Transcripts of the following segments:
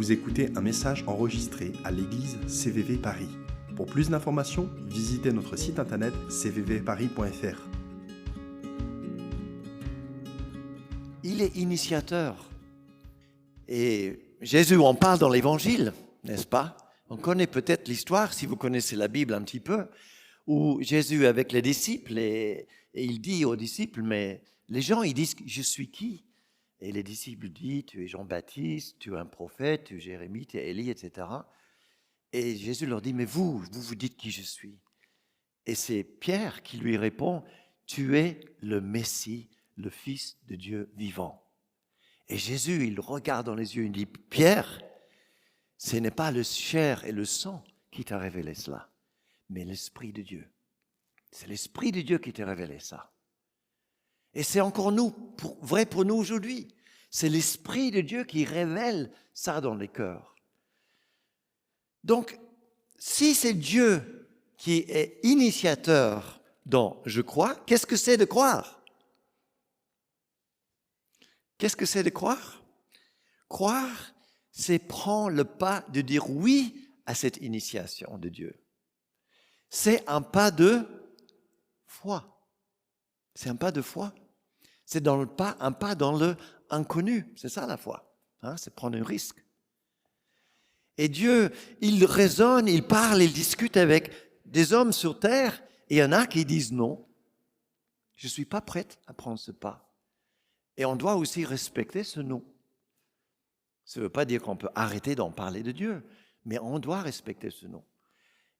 Vous écoutez un message enregistré à l'église CVV Paris. Pour plus d'informations, visitez notre site internet cvvparis.fr. Il est initiateur. Et Jésus en parle dans l'Évangile, n'est-ce pas? On connaît peut-être l'histoire, si vous connaissez la Bible un petit peu, où Jésus avec les disciples, et il dit aux disciples, mais les gens, ils disent, je suis qui? Et les disciples disent, tu es Jean-Baptiste, tu es un prophète, tu es Jérémie, tu es Élie, etc. Et Jésus leur dit, mais vous dites qui je suis. Et c'est Pierre qui lui répond, tu es le Messie, le Fils de Dieu vivant. Et Jésus, il regarde dans les yeux, il dit, Pierre, ce n'est pas le chair et le sang qui t'a révélé cela, mais l'Esprit de Dieu. C'est l'Esprit de Dieu qui t'a révélé ça. Et c'est encore vrai pour nous aujourd'hui. C'est l'Esprit de Dieu qui révèle ça dans les cœurs. Donc, si c'est Dieu qui est initiateur dans « je crois », qu'est-ce que c'est de croire? Qu'est-ce que c'est de croire? Croire, c'est prendre le pas de dire oui à cette initiation de Dieu. C'est un pas de foi. C'est un pas de foi. C'est un pas dans le inconnu. C'est ça la foi. C'est prendre un risque. Et Dieu, il raisonne, il parle, il discute avec des hommes sur terre. Et il y en a qui disent non. Je ne suis pas prête à prendre ce pas. Et on doit aussi respecter ce non. Ça ne veut pas dire qu'on peut arrêter d'en parler de Dieu. Mais on doit respecter ce non.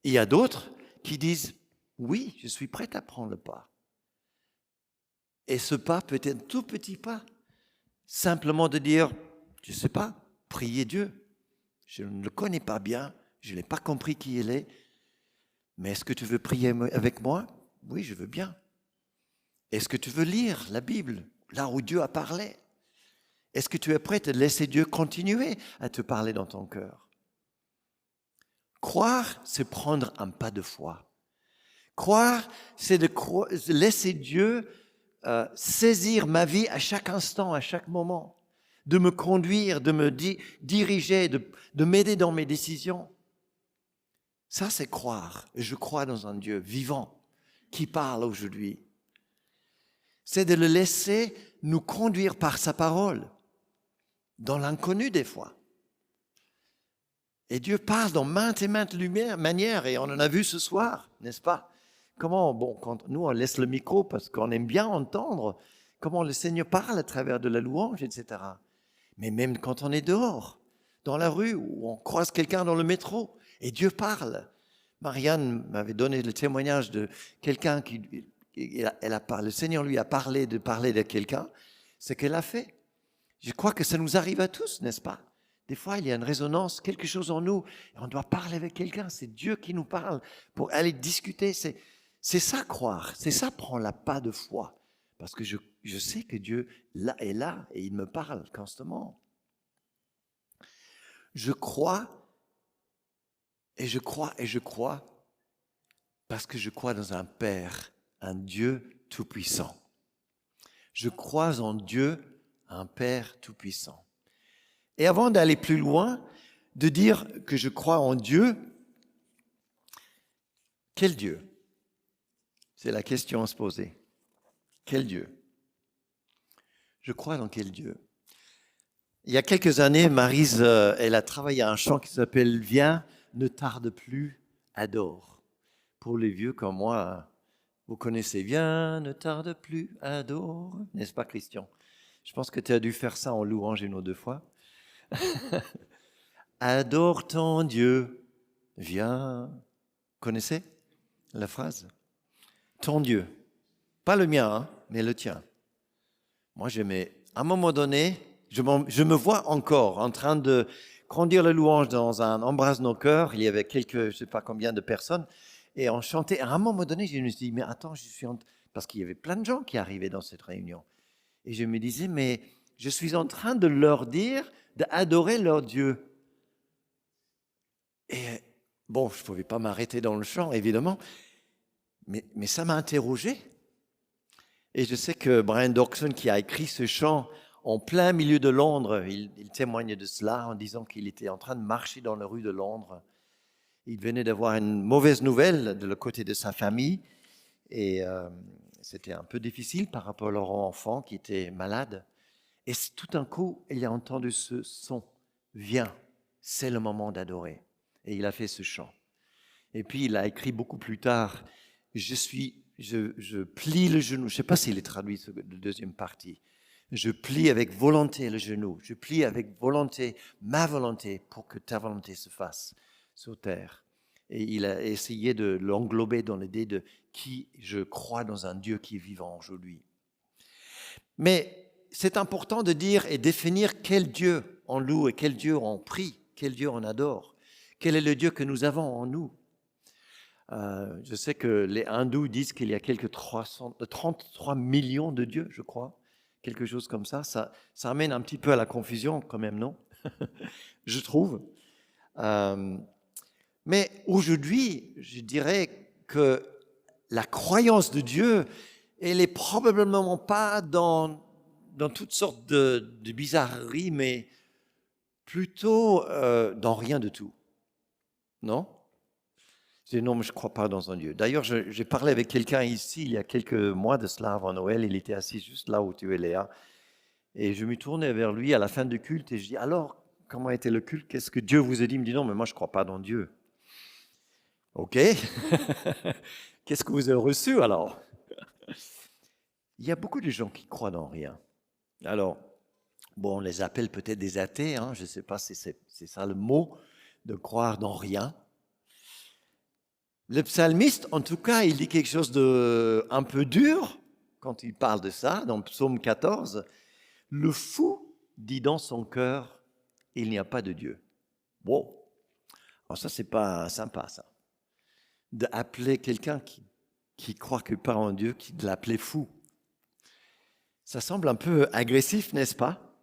Et il y a d'autres qui disent oui, je suis prête à prendre le pas. Et ce pas peut être un tout petit pas. Simplement de dire, je ne sais pas, prier Dieu. Je ne le connais pas bien, je n'ai pas compris qui il est. Mais est-ce que tu veux prier avec moi? Oui, je veux bien. Est-ce que tu veux lire la Bible, là où Dieu a parlé? Est-ce que tu es prêt à laisser Dieu continuer à te parler dans ton cœur? Croire, c'est prendre un pas de foi. Croire, c'est de laisser Dieu saisir ma vie à chaque instant, à chaque moment, de me conduire, de me diriger, de m'aider dans mes décisions. Ça, c'est croire. Je crois dans un Dieu vivant qui parle aujourd'hui. C'est de le laisser nous conduire par sa parole, dans l'inconnu des fois. Et Dieu parle dans maintes et maintes manières, et on en a vu ce soir, n'est-ce pas? Comment, quand nous on laisse le micro parce qu'on aime bien entendre comment le Seigneur parle à travers de la louange, etc. Mais même quand on est dehors, dans la rue, ou on croise quelqu'un dans le métro, et Dieu parle. Marianne m'avait donné le témoignage de quelqu'un le Seigneur lui a parlé de quelqu'un, ce qu'elle a fait. Je crois que ça nous arrive à tous, n'est-ce pas? Des fois, il y a une résonance, quelque chose en nous, et on doit parler avec quelqu'un. C'est Dieu qui nous parle pour aller discuter. C'est ça croire, c'est ça prendre la pas de foi. Parce que je sais que Dieu est là et il me parle constamment. Je crois et je crois et je crois parce que je crois dans un Père, un Dieu tout-puissant. Je crois en Dieu, un Père tout-puissant. Et avant d'aller plus loin, de dire que je crois en Dieu, quel Dieu? C'est la question à se poser. Quel Dieu? Je crois dans quel Dieu? Il y a quelques années, Maryse, elle a travaillé à un chant qui s'appelle « Viens, ne tarde plus, adore ». Pour les vieux comme moi, vous connaissez « Viens, ne tarde plus, adore », n'est-ce pas Christian? Je pense que tu as dû faire ça en louange une ou deux fois. Adore ton Dieu, viens. Connaissez la phrase? Ton Dieu. Pas le mien, mais le tien. Moi, à un moment donné, je me vois encore en train de conduire la louange dans un Embrasse nos cœurs. Il y avait je ne sais pas combien de personnes, et on chantait. À un moment donné, je me suis dit, mais attends, parce qu'il y avait plein de gens qui arrivaient dans cette réunion. Et je me disais, mais je suis en train de leur dire d'adorer leur Dieu. Et je ne pouvais pas m'arrêter dans le chant, évidemment, mais ça m'a interrogé. Et je sais que Brian Dockson, qui a écrit ce chant en plein milieu de Londres. Il témoigne de cela en disant qu'il était en train de marcher dans la rue de Londres. Il venait d'avoir une mauvaise nouvelle de le côté de sa famille et c'était un peu difficile par rapport à leur enfant qui était malade. Et tout d'un coup, il a entendu ce son. Viens, c'est le moment d'adorer. Et il a fait ce chant. Et puis il a écrit beaucoup plus tard, je plie le genou. Je ne sais pas s'il est traduit, la deuxième partie. Je plie avec volonté le genou. Je plie avec volonté ma volonté pour que ta volonté se fasse sur terre. Et il a essayé de l'englober dans l'idée de qui je crois dans un Dieu qui est vivant aujourd'hui. Mais c'est important de dire et définir quel Dieu on loue et quel Dieu on prie, quel Dieu on adore. Quel est le Dieu que nous avons en nous? Je sais que les hindous disent qu'il y a quelques 33 millions de dieux, je crois. Quelque chose comme ça. Ça amène un petit peu à la confusion quand même, non? Je trouve. Mais aujourd'hui, je dirais que la croyance de Dieu, elle n'est probablement pas dans toutes sortes de bizarreries, mais plutôt dans rien de tout. Non? Je dis non, mais je ne crois pas dans un Dieu. D'ailleurs, j'ai parlé avec quelqu'un ici, il y a quelques mois de cela, avant Noël, il était assis juste là où tu es, Léa. Et je me tournais vers lui à la fin du culte et je dis, alors, comment était le culte? Qu'est-ce que Dieu vous a dit? Il me dit, non, mais moi, je ne crois pas dans Dieu. OK. Qu'est-ce que vous avez reçu alors? Il y a beaucoup de gens qui croient dans rien. Alors, bon, on les appelle peut-être des athées, hein, je ne sais pas si c'est ça le mot, de croire dans rien. Le psalmiste, en tout cas, il dit quelque chose de un peu dur quand il parle de ça, dans Psaume 14. Le fou dit dans son cœur, il n'y a pas de Dieu. Bon, alors ça, c'est pas sympa, ça. D'appeler quelqu'un qui croit que pas en Dieu, de l'appeler fou. Ça semble un peu agressif, n'est-ce pas?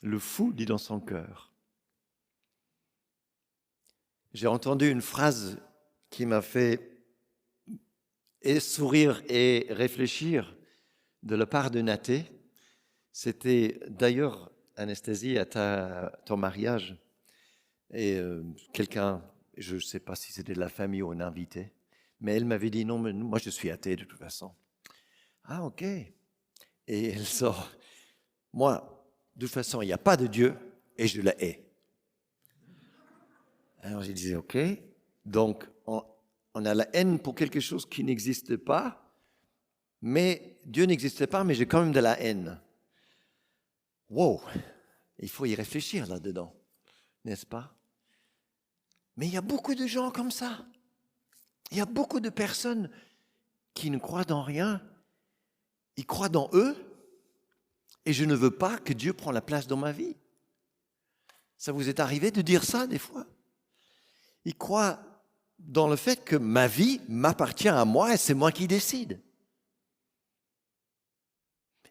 Le fou dit dans son cœur. J'ai entendu une phrase qui m'a fait et sourire et réfléchir de la part d'un athée. C'était d'ailleurs, Anasthasie, à ton mariage, et quelqu'un, je ne sais pas si c'était de la famille ou un invité, mais elle m'avait dit, non, mais moi je suis athée de toute façon. Ah, ok. Et elle sort, moi, de toute façon, il n'y a pas de Dieu et je la hais. Alors j'ai dit, ok, donc on a la haine pour quelque chose qui n'existe pas, mais Dieu n'existe pas, mais j'ai quand même de la haine. Wow, il faut y réfléchir là-dedans, n'est-ce pas? Mais il y a beaucoup de gens comme ça. Il y a beaucoup de personnes qui ne croient dans rien. Ils croient dans eux et je ne veux pas que Dieu prenne la place dans ma vie. Ça vous est arrivé de dire ça des fois? Ils croient dans le fait que ma vie m'appartient à moi et c'est moi qui décide.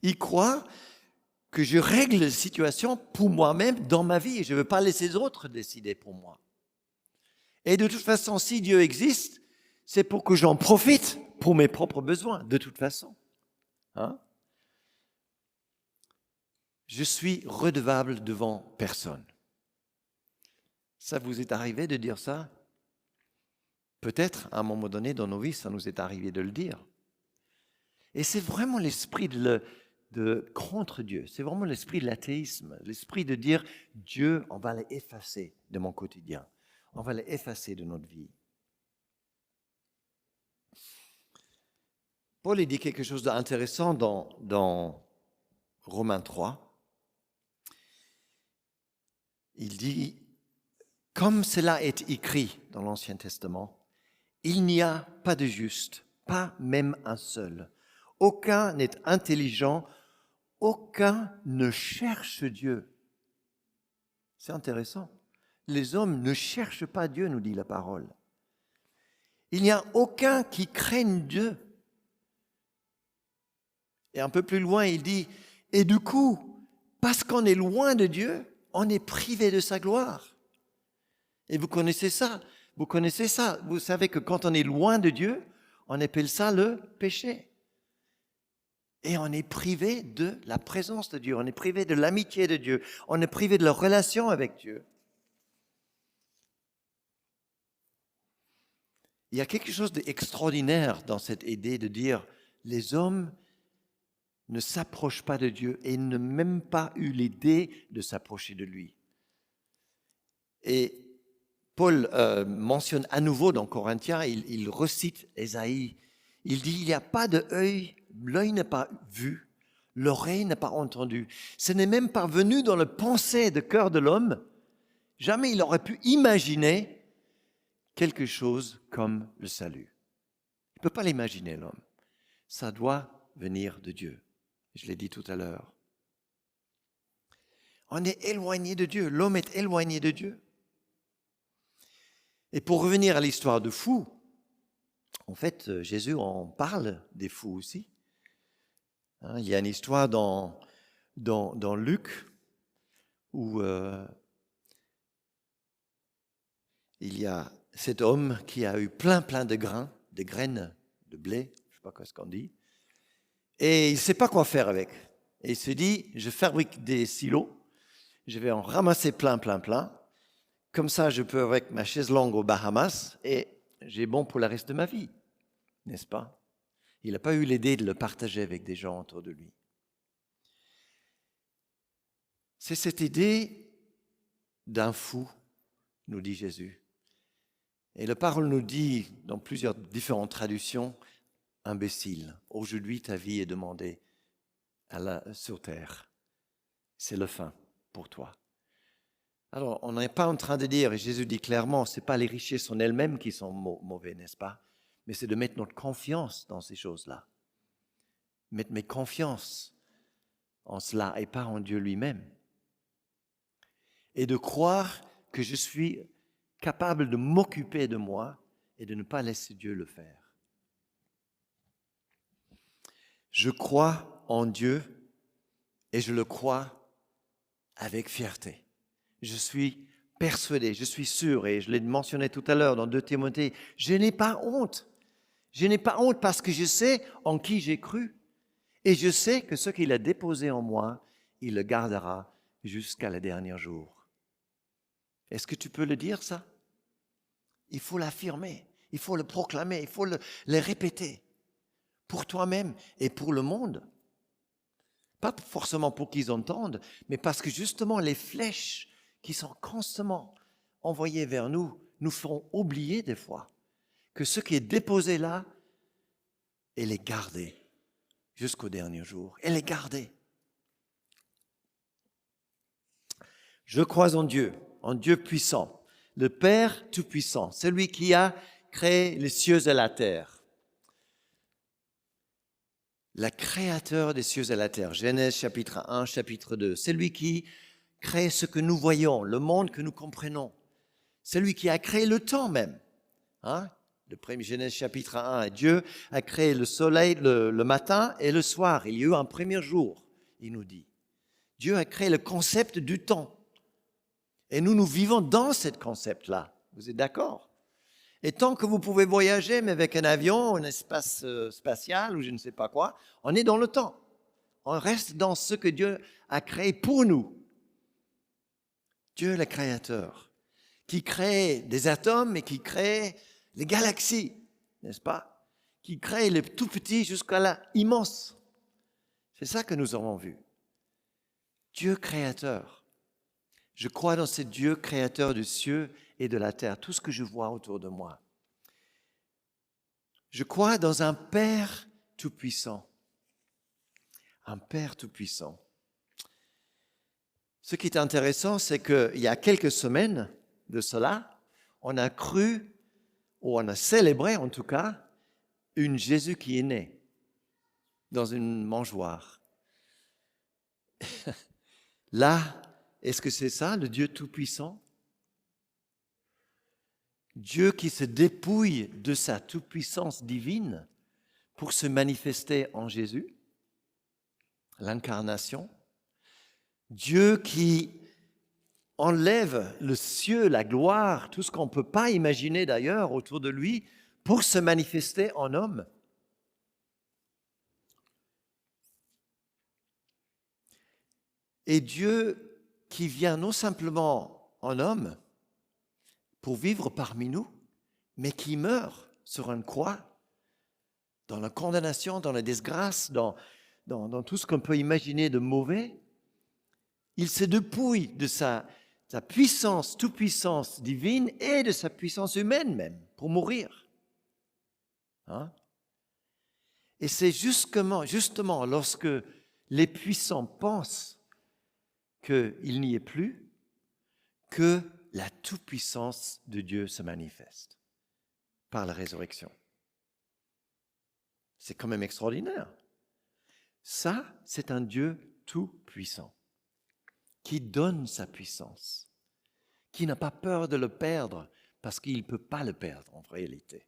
Ils croient que je règle la situation pour moi-même dans ma vie et je ne veux pas laisser les autres décider pour moi. Et de toute façon, si Dieu existe, c'est pour que j'en profite pour mes propres besoins, de toute façon. Hein? Je suis redevable devant personne. Ça vous est arrivé de dire ça? Peut-être, à un moment donné dans nos vies, ça nous est arrivé de le dire. Et c'est vraiment l'esprit de contre Dieu. C'est vraiment l'esprit de l'athéisme. L'esprit de dire, Dieu, on va l'effacer de mon quotidien. On va l'effacer de notre vie. Paul dit quelque chose d'intéressant dans Romains 3. Il dit, comme cela est écrit dans l'Ancien Testament, il n'y a pas de juste, pas même un seul. Aucun n'est intelligent, aucun ne cherche Dieu. C'est intéressant. Les hommes ne cherchent pas Dieu, nous dit la parole. Il n'y a aucun qui craigne Dieu. Et un peu plus loin, il dit, et du coup, parce qu'on est loin de Dieu, on est privé de sa gloire. Et vous connaissez ça. Vous savez que quand on est loin de Dieu, on appelle ça le péché. Et on est privé de la présence de Dieu, on est privé de l'amitié de Dieu, on est privé de la relation avec Dieu. Il y a quelque chose d'extraordinaire dans cette idée de dire les hommes ne s'approchent pas de Dieu et n'ont même pas eu l'idée de s'approcher de lui. Et Paul mentionne à nouveau dans Corinthiens, il recite Ésaïe, il dit il n'y a pas de œil, l'œil n'a pas vu, l'oreille n'a pas entendu. Ce n'est même pas venu dans le pensée de cœur de l'homme. Jamais il aurait pu imaginer quelque chose comme le salut. Il ne peut pas l'imaginer, l'homme. Ça doit venir de Dieu. Je l'ai dit tout à l'heure. On est éloigné de Dieu. L'homme est éloigné de Dieu. Et pour revenir à l'histoire de fous, en fait, Jésus en parle des fous aussi. Il y a une histoire dans Luc où il y a cet homme qui a eu plein de graines de blé, je ne sais pas ce qu'on dit, et il ne sait pas quoi faire avec. Et il se dit, je fabrique des silos, je vais en ramasser plein. Comme ça, je peux avec ma chaise longue aux Bahamas et j'ai bon pour le reste de ma vie, n'est-ce pas? Il n'a pas eu l'idée de le partager avec des gens autour de lui. C'est cette idée d'un fou, nous dit Jésus. Et la parole nous dit, dans plusieurs différentes traductions, imbécile. Aujourd'hui, ta vie est demandée sur terre. C'est le fin pour toi. Alors, on n'est pas en train de dire, et Jésus dit clairement, ce n'est pas les richesses en elles-mêmes qui sont mauvais, n'est-ce pas? Mais c'est de mettre notre confiance dans ces choses-là. Mettre mes confiances en cela et pas en Dieu lui-même. Et de croire que je suis capable de m'occuper de moi et de ne pas laisser Dieu le faire. Je crois en Dieu et je le crois avec fierté. Je suis persuadé, je suis sûr, et je l'ai mentionné tout à l'heure dans 2 Timothée, je n'ai pas honte. Je n'ai pas honte parce que je sais en qui j'ai cru et je sais que ce qu'il a déposé en moi, il le gardera jusqu'à le dernier jour. Est-ce que tu peux le dire ça? Il faut l'affirmer, il faut le proclamer, il faut le répéter pour toi-même et pour le monde. Pas forcément pour qu'ils entendent, mais parce que justement les flèches qui sont constamment envoyées vers nous nous feront oublier des fois que ce qui est déposé là, elle est gardée jusqu'au dernier jour. Elle est gardée. Je crois en Dieu puissant, le Père Tout-Puissant, celui qui a créé les cieux et la terre. Le Créateur des cieux et la terre, Genèse chapitre 1, chapitre 2, celui qui crée ce que nous voyons, le monde que nous comprenons, celui qui a créé le temps même. Le premier Genèse chapitre 1, Dieu a créé le soleil le matin et le soir. Il y a eu un premier jour, il nous dit. Dieu a créé le concept du temps. Et nous vivons dans ce concept-là. Vous êtes d'accord? Et tant que vous pouvez voyager, mais avec un avion, un espace spatial ou je ne sais pas quoi, on est dans le temps. On reste dans ce que Dieu a créé pour nous. Dieu le Créateur, qui crée des atomes et qui crée les galaxies, n'est-ce pas? Qui crée les tout petits jusqu'à l'immense. C'est ça que nous avons vu. Dieu créateur. Je crois dans ce Dieu créateur du ciel et de la terre, tout ce que je vois autour de moi. Je crois dans un Père tout-puissant. Un Père tout-puissant. Ce qui est intéressant, c'est qu'il y a quelques semaines de cela, on a cru, ou on a célébré en tout cas, une Jésus qui est né dans une mangeoire. Là, est-ce que c'est ça, le Dieu tout-puissant? Dieu qui se dépouille de sa toute-puissance divine pour se manifester en Jésus, l'incarnation. Dieu qui enlève le ciel, la gloire, tout ce qu'on ne peut pas imaginer d'ailleurs autour de lui, pour se manifester en homme. Et Dieu qui vient non simplement en homme pour vivre parmi nous, mais qui meurt sur une croix, dans la condamnation, dans la disgrâce, dans tout ce qu'on peut imaginer de mauvais. Il se dépouille de sa puissance, toute puissance divine et de sa puissance humaine même, pour mourir. Hein? Et c'est justement lorsque les puissants pensent qu'il n'y est plus, que la toute-puissance de Dieu se manifeste par la résurrection. C'est quand même extraordinaire. Ça, c'est un Dieu tout-puissant qui donne sa puissance, qui n'a pas peur de le perdre parce qu'il ne peut pas le perdre en réalité.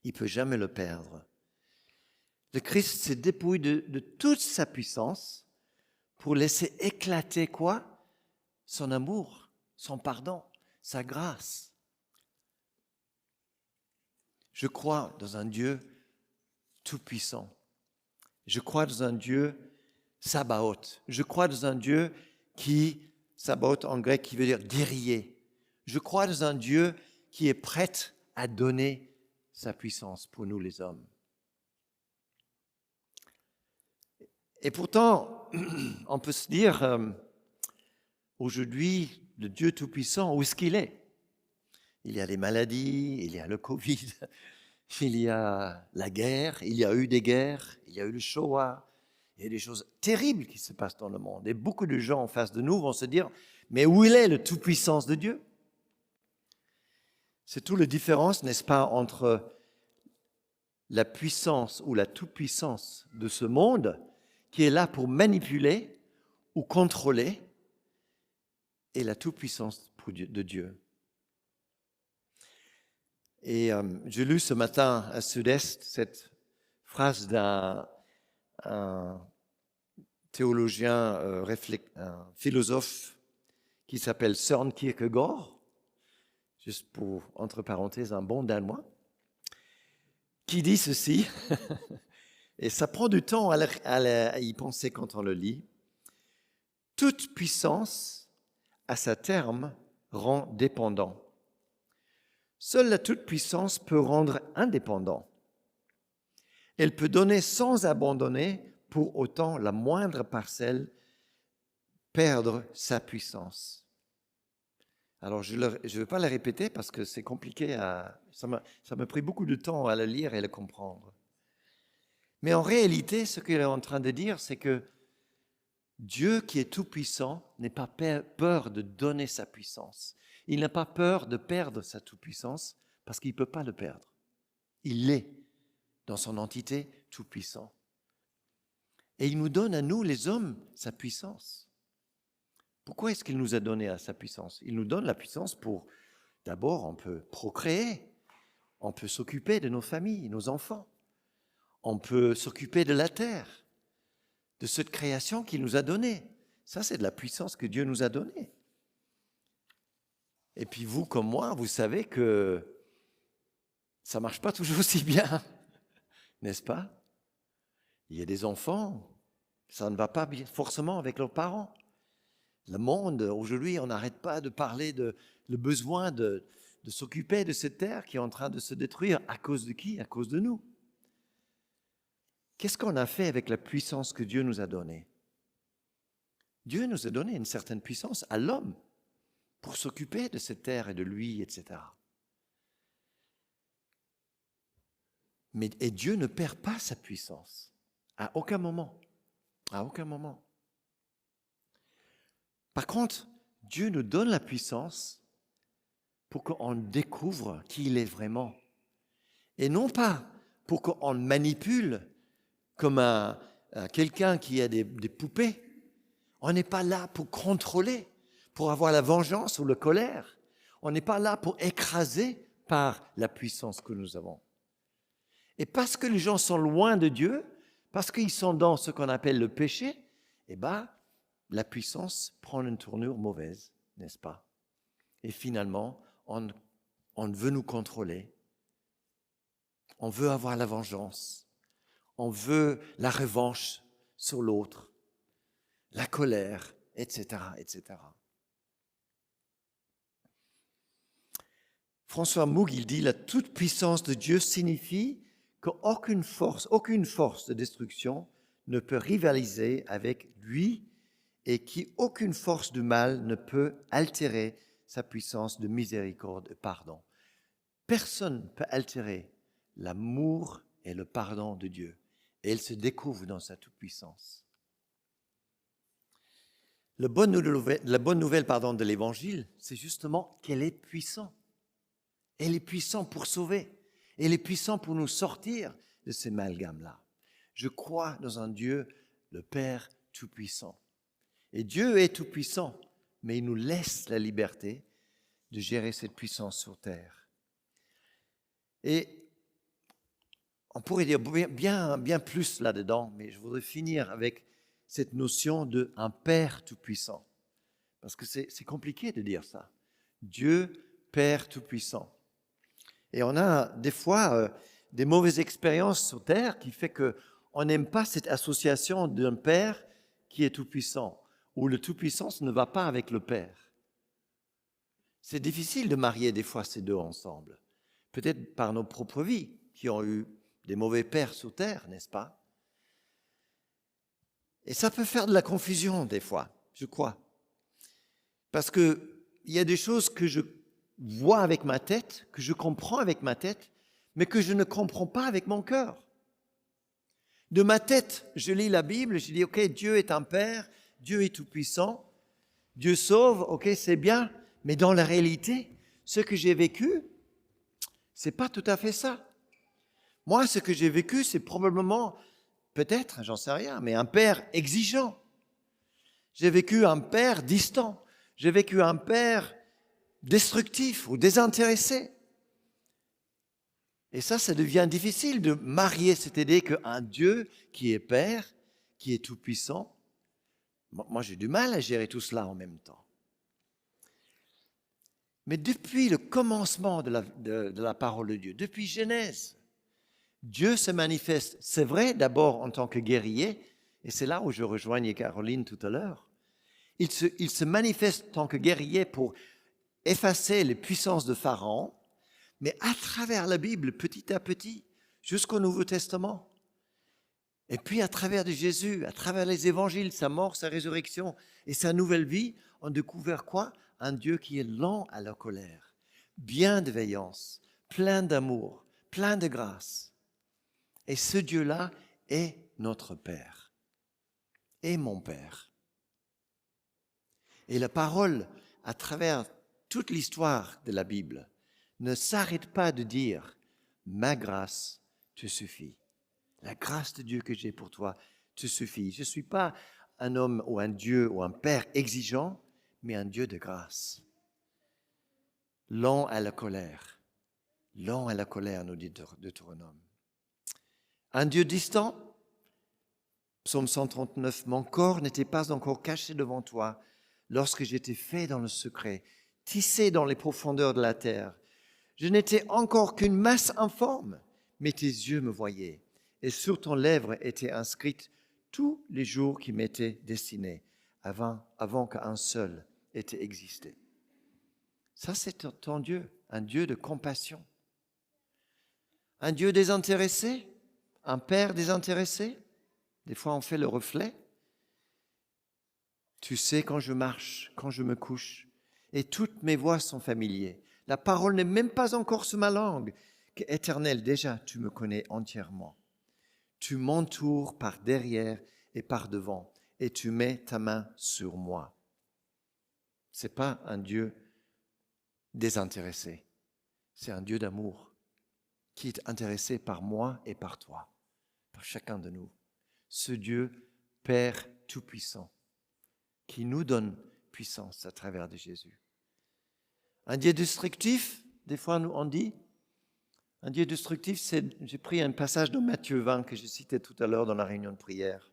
Il ne peut jamais le perdre. Le Christ se dépouille de toute sa puissance pour laisser éclater quoi? Son amour, son pardon, sa grâce. Je crois dans un Dieu tout-puissant. Je crois dans un Dieu Sabaoth. Je crois dans un Dieu Sabaoth en grec, qui veut dire guerrier. Je crois dans un Dieu qui est prêt à donner sa puissance pour nous les hommes. Et pourtant, on peut se dire, aujourd'hui, le Dieu Tout-Puissant, où est-ce qu'il est? Il y a les maladies, il y a le Covid, il y a la guerre, il y a eu des guerres, il y a eu le Shoah, il y a des choses terribles qui se passent dans le monde. Et beaucoup de gens en face de nous vont se dire, mais où il est le Tout-Puissance de Dieu? C'est toute la différence, n'est-ce pas, entre la puissance ou la toute-puissance de ce monde qui est là pour manipuler ou contrôler et la toute-puissance de Dieu. Et j'ai lu ce matin à Sud-Est cette phrase d'un théologien, un philosophe qui s'appelle Søren Kierkegaard, juste pour, entre parenthèses, un bon Danois, qui dit ceci, et ça prend du temps à y penser quand on le lit. Toute puissance, à sa terme, rend dépendant. Seule la toute-puissance peut rendre indépendant. Elle peut donner sans abandonner, pour autant la moindre parcelle perdre sa puissance. Alors, je ne vais pas la répéter parce que c'est compliqué. Ça m'a pris beaucoup de temps à la lire et à la comprendre. Mais en réalité, ce qu'il est en train de dire, c'est que Dieu qui est tout-puissant n'a pas peur de donner sa puissance. Il n'a pas peur de perdre sa toute-puissance parce qu'il ne peut pas le perdre. Il est, dans son entité, tout-puissant. Et il nous donne à nous, les hommes, sa puissance. Pourquoi est-ce qu'il nous a donné sa puissance? Il nous donne la puissance pour, d'abord, on peut procréer, on peut s'occuper de nos familles, nos enfants, on peut s'occuper de la terre, de cette création qu'il nous a donnée. Ça, c'est de la puissance que Dieu nous a donnée. Et puis vous, comme moi, vous savez que ça ne marche pas toujours aussi bien, n'est-ce pas? Il y a des enfants, ça ne va pas forcément avec leurs parents. Le monde, aujourd'hui, on n'arrête pas de parler de le besoin de s'occuper de cette terre qui est en train de se détruire. À cause de qui? À cause de nous. Qu'est-ce qu'on a fait avec la puissance que Dieu nous a donnée? Dieu nous a donné une certaine puissance à l'homme pour s'occuper de cette terre et de lui, etc. Et Dieu ne perd pas sa puissance. À aucun moment. À aucun moment. Par contre, Dieu nous donne la puissance pour qu'on découvre qui il est vraiment. Et non pas pour qu'on manipule comme quelqu'un qui a des poupées. On n'est pas là pour contrôler, pour avoir la vengeance ou la colère. On n'est pas là pour écraser par la puissance que nous avons. Et parce que les gens sont loin de Dieu, parce qu'ils sont dans ce qu'on appelle le péché, la puissance prend une tournure mauvaise, n'est-ce pas? Et finalement, on veut nous contrôler. On veut avoir la vengeance. On veut la revanche sur l'autre. la colère, etc., etc. François Moog, il dit, la toute-puissance de Dieu signifie qu'aucune force de destruction ne peut rivaliser avec lui et qu'aucune force du mal ne peut altérer sa puissance de miséricorde et pardon. Personne ne peut altérer l'amour et le pardon de Dieu. Et il se découvre dans sa toute-puissance. La bonne nouvelle de l'Évangile, c'est justement qu'elle est puissante. Elle est puissante pour sauver. Elle est puissante pour nous sortir de ces amalgames-là. Je crois dans un Dieu, le Père Tout-Puissant. Et Dieu est Tout-Puissant, mais il nous laisse la liberté de gérer cette puissance sur terre. Et on pourrait dire bien plus là-dedans, mais je voudrais finir avec cette notion d'un Père Tout-Puissant. Parce que c'est compliqué de dire ça. Dieu, Père Tout-Puissant. Et on a des fois des mauvaises expériences sur terre qui fait qu'on n'aime pas cette association d'un Père qui est Tout-Puissant, où le Tout-Puissant ne va pas avec le Père. C'est difficile de marier des fois ces deux ensemble. Peut-être par nos propres vies, qui ont eu des mauvais pères sur terre, n'est-ce pas? Et ça peut faire de la confusion des fois, je crois. Parce qu'il y a des choses que je vois avec ma tête, que je comprends avec ma tête, mais que je ne comprends pas avec mon cœur. De ma tête, je lis la Bible, je dis, ok, Dieu est un Père, Dieu est tout-puissant, Dieu sauve, ok, c'est bien, mais dans la réalité, ce que j'ai vécu, c'est pas tout à fait ça. Moi, ce que j'ai vécu, c'est probablement, peut-être, j'en sais rien, mais un père exigeant. J'ai vécu un père distant. J'ai vécu un père destructif ou désintéressé. Et ça devient difficile de marier cette idée qu'un Dieu qui est Père, qui est tout-puissant, moi j'ai du mal à gérer tout cela en même temps. Mais depuis le commencement de la parole de Dieu, depuis Genèse, Dieu se manifeste, c'est vrai, d'abord en tant que guerrier, et c'est là où je rejoignais Caroline tout à l'heure. Il se manifeste en tant que guerrier pour effacer les puissances de Pharaon, mais à travers la Bible, petit à petit, jusqu'au Nouveau Testament. Et puis à travers de Jésus, à travers les évangiles, sa mort, sa résurrection et sa nouvelle vie, on découvre quoi? Un Dieu qui est lent à la colère, bienveillance, plein d'amour, plein de grâce. Et ce Dieu-là est notre Père, est mon Père. Et la parole, à travers toute l'histoire de la Bible, ne s'arrête pas de dire « ma grâce te suffit ». La grâce de Dieu que j'ai pour toi te suffit. Je ne suis pas un homme ou un Dieu ou un Père exigeant, mais un Dieu de grâce. Lent à la colère. Lent à la colère, nous dit Deutéronome. Un Dieu distant. Psaume 139. Mon corps n'était pas encore caché devant toi lorsque j'étais fait dans le secret, tissé dans les profondeurs de la terre. Je n'étais encore qu'une masse informe, mais tes yeux me voyaient. Et sur ton lèvre étaient inscrites tous les jours qui m'étaient destinés, avant qu'un seul ait existé. Ça, c'est ton Dieu, un Dieu de compassion. Un Dieu désintéressé, un Père désintéressé. Des fois, on fait le reflet. Tu sais quand je marche, quand je me couche, et toutes mes voies sont familières. La parole n'est même pas encore sur ma langue. Éternel, déjà, tu me connais entièrement. Tu m'entoures par derrière et par devant, et tu mets ta main sur moi. Ce n'est pas un Dieu désintéressé, c'est un Dieu d'amour qui est intéressé par moi et par toi, par chacun de nous. Ce Dieu, Père Tout-Puissant, qui nous donne puissance à travers de Jésus. Un Dieu destructif, des fois on dit, un Dieu destructif, j'ai pris un passage de Matthieu 20 que je citais tout à l'heure dans la réunion de prière.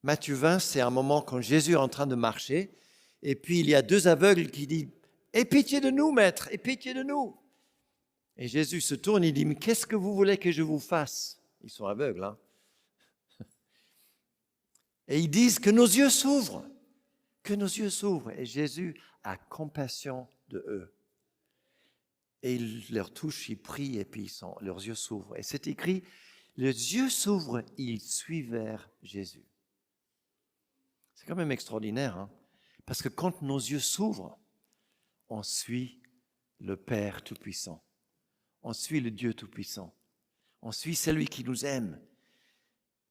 Matthieu 20, c'est un moment quand Jésus est en train de marcher, et puis il y a deux aveugles qui disent « Aie pitié de nous, maître, aie pitié de nous !» Et Jésus se tourne et dit « Mais qu'est-ce que vous voulez que je vous fasse ?» Ils sont aveugles, hein. Et ils disent que nos yeux s'ouvrent. Que nos yeux s'ouvrent. Et Jésus a compassion de eux. Et il leur touche, il prie, et puis leurs yeux s'ouvrent. Et c'est écrit, les yeux s'ouvrent, ils suivèrent Jésus. C'est quand même extraordinaire, hein? Parce que quand nos yeux s'ouvrent, on suit le Père Tout-Puissant. On suit le Dieu Tout-Puissant. On suit celui qui nous aime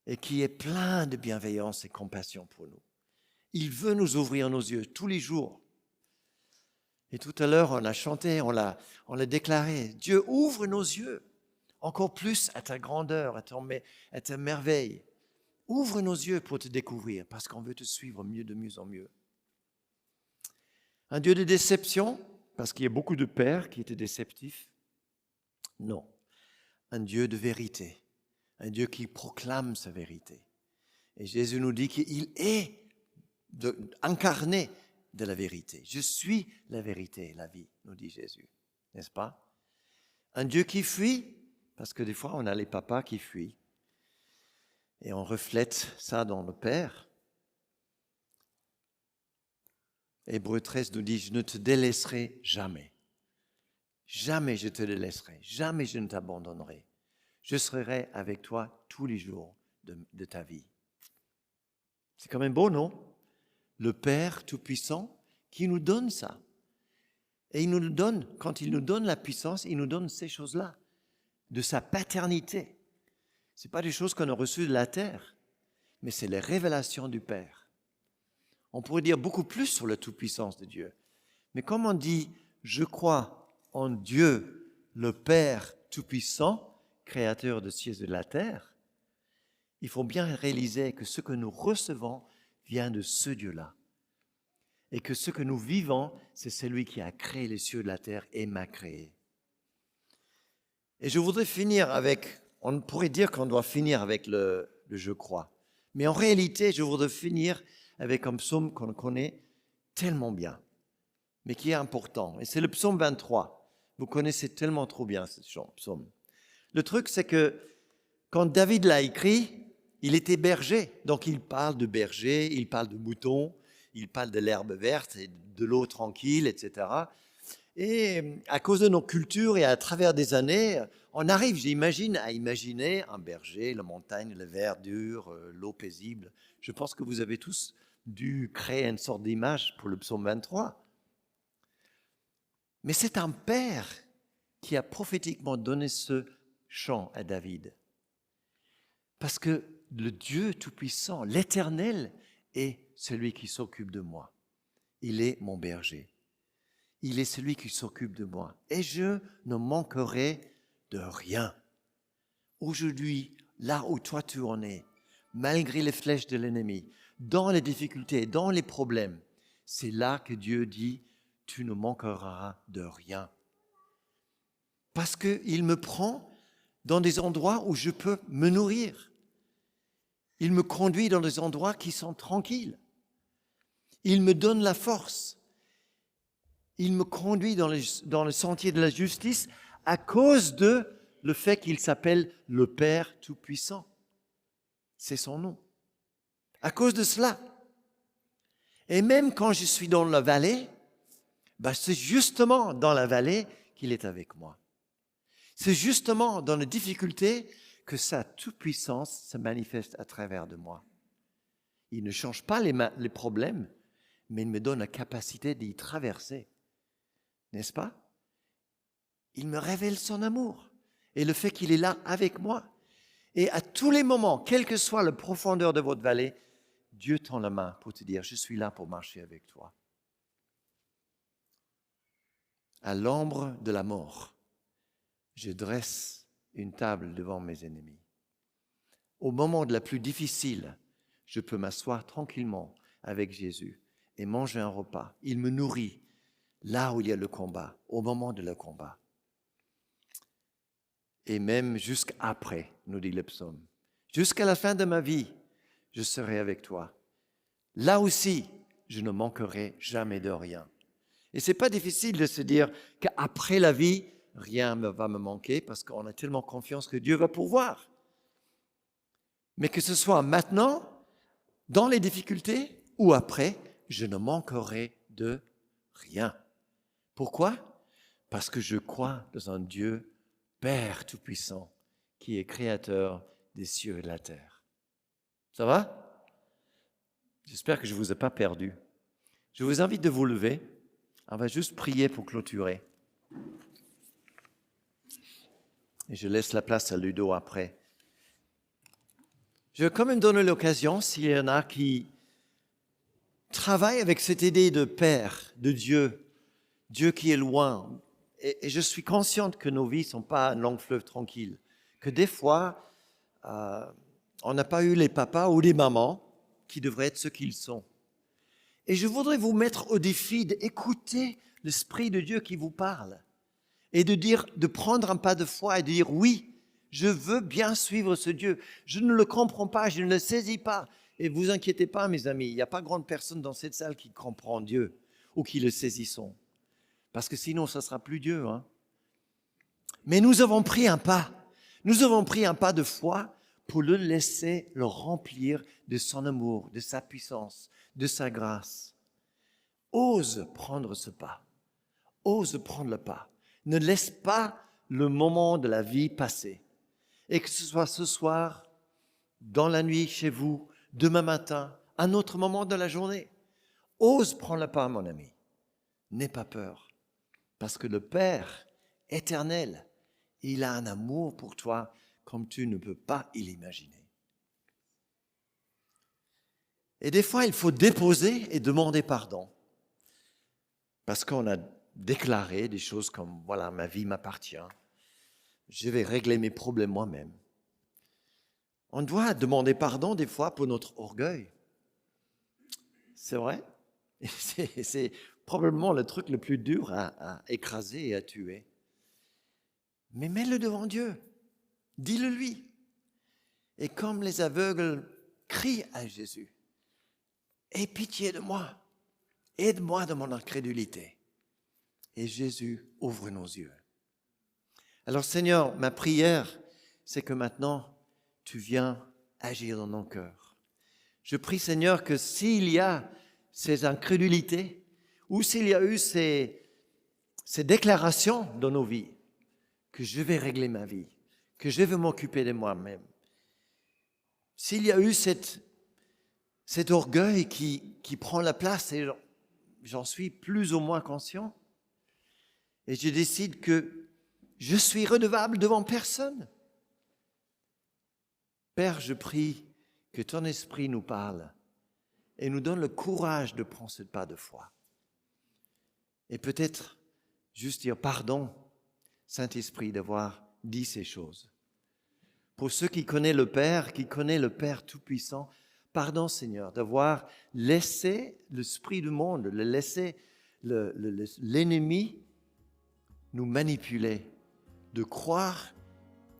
et qui est plein de bienveillance et compassion pour nous. Il veut nous ouvrir nos yeux tous les jours. Et tout à l'heure, on a chanté, on l'a déclaré. Dieu ouvre nos yeux encore plus à ta grandeur, à ta merveille. Ouvre nos yeux pour te découvrir parce qu'on veut te suivre de mieux en mieux. Un Dieu de déception, parce qu'il y a beaucoup de pères qui étaient déceptifs. Non. Un Dieu de vérité. Un Dieu qui proclame sa vérité. Et Jésus nous dit qu'il est incarné de la vérité. Je suis la vérité et la vie, nous dit Jésus. N'est-ce pas? Un Dieu qui fuit, parce que des fois on a les papas qui fuient. Et on reflète ça dans le Père. Hébreux 13 nous dit, je ne te délaisserai jamais. Jamais je te délaisserai. Jamais je ne t'abandonnerai. Je serai avec toi tous les jours de ta vie. C'est quand même beau, non? Le Père Tout-Puissant qui nous donne ça. Et il nous le donne, quand il nous donne la puissance, il nous donne ces choses-là, de sa paternité. Ce n'est pas des choses qu'on a reçues de la terre, mais c'est les révélations du Père. On pourrait dire beaucoup plus sur la toute-puissance de Dieu. Mais comme on dit, je crois en Dieu, le Père Tout-Puissant, créateur de cieux et de la terre, il faut bien réaliser que ce que nous recevons vient de ce Dieu-là. Et que ce que nous vivons, c'est celui qui a créé les cieux et la terre et m'a créé. Et je voudrais finir avec, on pourrait dire qu'on doit finir avec le je crois. Mais en réalité, je voudrais finir avec un psaume qu'on connaît tellement bien, mais qui est important. Et c'est le psaume 23. Vous connaissez tellement trop bien ce psaume. Le truc, c'est que quand David l'a écrit, il était berger. Donc il parle de berger, il parle de moutons, il parle de l'herbe verte et de l'eau tranquille, etc. Et à cause de nos cultures et à travers des années, on arrive, j'imagine, à imaginer un berger, la montagne, la verdure, l'eau paisible. Je pense que vous avez tous dû créer une sorte d'image pour le psaume 23. Mais c'est un père qui a prophétiquement donné ce chant à David. Parce que le Dieu Tout-Puissant, l'Éternel, est celui qui s'occupe de moi. Il est mon berger. Il est celui qui s'occupe de moi. Et je ne manquerai de rien. Aujourd'hui, là où toi tu en es, malgré les flèches de l'ennemi, dans les difficultés, dans les problèmes, c'est là que Dieu dit, tu ne manqueras de rien. Parce qu'il me prend dans des endroits où je peux me nourrir. Il me conduit dans des endroits qui sont tranquilles. Il me donne la force. Il me conduit dans le sentier de la justice à cause de le fait qu'il s'appelle le Père Tout-Puissant. C'est son nom. À cause de cela. Et même quand je suis dans la vallée, c'est justement dans la vallée qu'il est avec moi. C'est justement dans les difficultés que sa toute-puissance se manifeste à travers de moi. Il ne change pas les problèmes, mais il me donne la capacité d'y traverser. N'est-ce pas? Il me révèle son amour et le fait qu'il est là avec moi. Et à tous les moments, quelle que soit la profondeur de votre vallée, Dieu tend la main pour te dire, je suis là pour marcher avec toi. À l'ombre de la mort, je dresse une table devant mes ennemis. Au moment de la plus difficile, je peux m'asseoir tranquillement avec Jésus et manger un repas. Il me nourrit là où il y a le combat, au moment de le combat. Et même jusqu'après, nous dit le psaume, jusqu'à la fin de ma vie, je serai avec toi. Là aussi, je ne manquerai jamais de rien. Et ce n'est pas difficile de se dire qu'après la vie, rien ne va me manquer parce qu'on a tellement confiance que Dieu va pourvoir. Mais que ce soit maintenant, dans les difficultés ou après, je ne manquerai de rien. Pourquoi? Parce que je crois dans un Dieu Père Tout-Puissant qui est créateur des cieux et de la terre. Ça va? J'espère que je ne vous ai pas perdu. Je vous invite de vous lever. On va juste prier pour clôturer. Et je laisse la place à Ludo après. Je vais quand même donner l'occasion, s'il y en a qui travaillent avec cette idée de Père, de Dieu, Dieu qui est loin. Et je suis consciente que nos vies ne sont pas un long fleuve tranquille. Que des fois, on n'a pas eu les papas ou les mamans qui devraient être ceux qu'ils sont. Et je voudrais vous mettre au défi d'écouter l'Esprit de Dieu qui vous parle et de prendre un pas de foi et de dire oui, je veux bien suivre ce Dieu. Je ne le comprends pas, je ne le saisis pas. Et vous inquiétez pas, mes amis, il n'y a pas grande personne dans cette salle qui comprend Dieu ou qui le saisissons. Parce que sinon, ça ne sera plus Dieu. Hein. Mais nous avons pris un pas. Nous avons pris un pas de foi pour le laisser le remplir de son amour, de sa puissance, de sa grâce. Ose prendre ce pas. Ose prendre le pas. Ne laisse pas le moment de la vie passer. Et que ce soit ce soir, dans la nuit chez vous, demain matin, un autre moment de la journée. Ose prendre le pas, mon ami. N'aie pas peur. Parce que le Père éternel, il a un amour pour toi comme tu ne peux pas l'imaginer. Et des fois, il faut déposer et demander pardon. Parce qu'on a déclaré des choses comme, voilà, ma vie m'appartient. Je vais régler mes problèmes moi-même. On doit demander pardon des fois pour notre orgueil. C'est vrai. C'est probablement le truc le plus dur à écraser et à tuer. Mais mets-le devant Dieu. Dis-le lui. Et comme les aveugles crient à Jésus, « Aie pitié de moi, aide-moi dans mon incrédulité. » Et Jésus ouvre nos yeux. Alors Seigneur, ma prière, c'est que maintenant, tu viens agir dans nos cœurs. Je prie Seigneur que s'il y a ces incrédulités, ou s'il y a eu ces déclarations dans nos vies, que je vais régler ma vie, que je vais m'occuper de moi-même. S'il y a eu cet orgueil qui prend la place, et j'en suis plus ou moins conscient, et je décide que je suis redevable devant personne. Père, je prie que ton esprit nous parle et nous donne le courage de prendre ce pas de foi. Et peut-être juste dire pardon, Saint-Esprit, d'avoir dit ces choses. Pour ceux qui connaissent le Père, qui connaissent le Père Tout-Puissant, pardon Seigneur, d'avoir laissé l'esprit du monde, laisser l'ennemi nous manipuler, de croire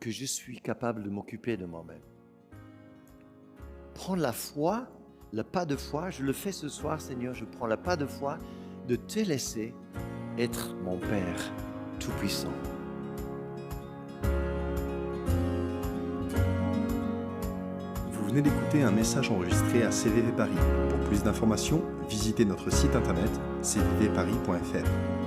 que je suis capable de m'occuper de moi-même. Prendre la foi, le pas de foi, je le fais ce soir Seigneur, je prends le pas de foi de te laisser être mon Père Tout-Puissant. Vous venez d'écouter un message enregistré à CVV Paris. Pour plus d'informations, visitez notre site internet cvvparis.fr.